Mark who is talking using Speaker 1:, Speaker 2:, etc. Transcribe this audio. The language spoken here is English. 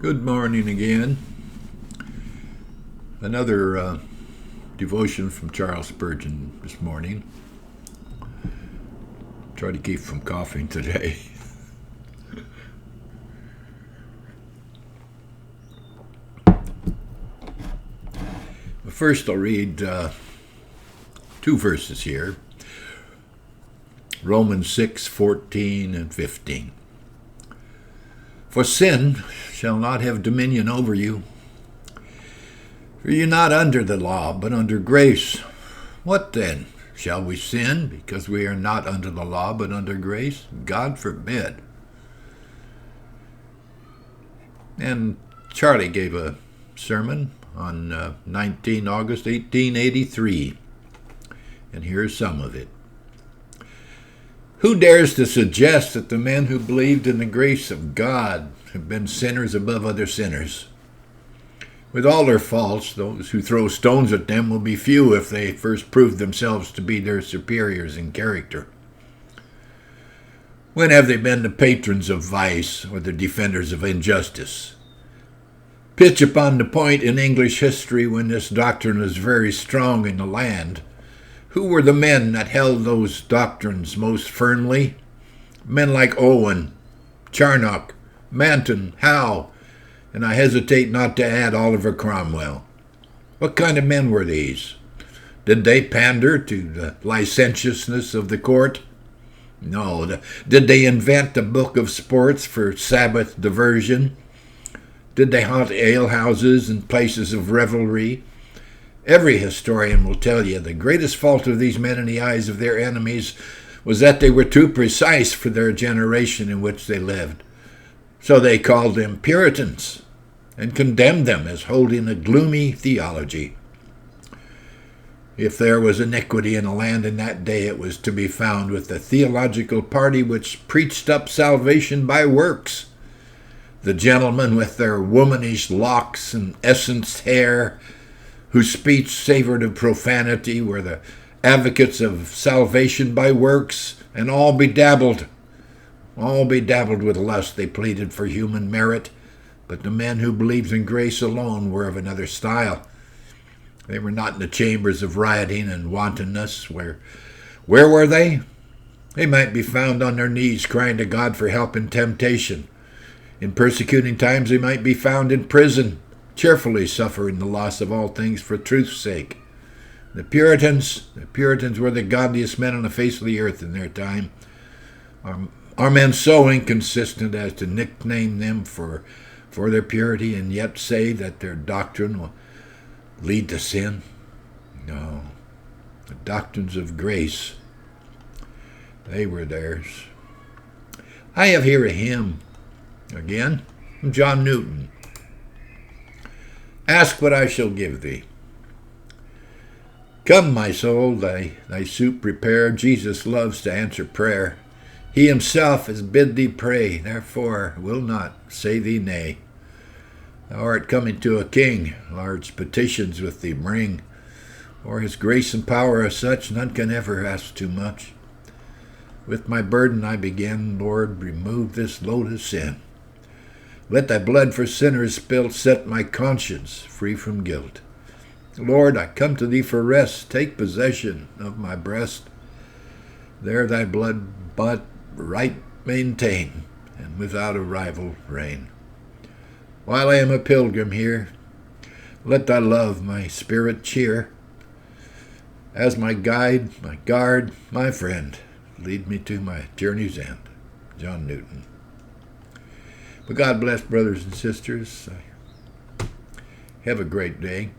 Speaker 1: Good morning again. Another devotion from Charles Spurgeon this morning. Try to keep from coughing today. First, I'll read two verses here. Romans 6:14 and 15. For sin shall not have dominion over you. For you're not under the law, but under grace. What then? Shall we sin because we are not under the law, but under grace? God forbid. And Charlie gave a sermon on 19 August 1883. And here's some of it. Who dares to suggest that the men who believed in the grace of God have been sinners above other sinners? With all their faults, those who throw stones at them will be few if they first prove themselves to be their superiors in character. When have they been the patrons of vice or the defenders of injustice? Pitch upon the point in English history when this doctrine was very strong in the land. Who were the men that held those doctrines most firmly? Men like Owen, Charnock, Manton, Howe, and I hesitate not to add Oliver Cromwell. What kind of men were these? Did they pander to the licentiousness of the court? No. Did they invent a book of sports for Sabbath diversion? Did they haunt alehouses and places of revelry? Every historian will tell you the greatest fault of these men in the eyes of their enemies was that they were too precise for their generation in which they lived. So they called them Puritans and condemned them as holding a gloomy theology. If there was iniquity in the land in that day, it was to be found with the theological party which preached up salvation by works. The gentlemen with their womanish locks and essenced hair, whose speech savored of profanity, were the advocates of salvation by works, and all bedabbled with lust. They pleaded for human merit, but the men who believed in grace alone were of another style. They were not in the chambers of rioting and wantonness. Where were they? They might be found on their knees crying to God for help in temptation. In persecuting times they might be found in prison, cheerfully suffering the loss of all things for truth's sake. The Puritans were the godliest men on the face of the earth in their time. Are men so inconsistent as to nickname them for their purity and yet say that their doctrine will lead to sin? No. The doctrines of grace, they were theirs. I have here a hymn, again, from John Newton. Ask what I shall give thee. Come, my soul, thy suit prepare. Jesus loves to answer prayer. He himself has bid thee pray, therefore will not say thee nay. Thou art coming to a king, large petitions with thee bring. For his grace and power are such, none can ever ask too much. With my burden I begin, Lord, remove this load of sin. Let thy blood for sinners spilt set my conscience free from guilt. Lord, I come to thee for rest. Take possession of my breast. There thy blood but right maintain, and without a rival reign. While I am a pilgrim here, let thy love my spirit cheer. As my guide, my guard, my friend, lead me to my journey's end. John Newton. But God bless, brothers and sisters. Have a great day.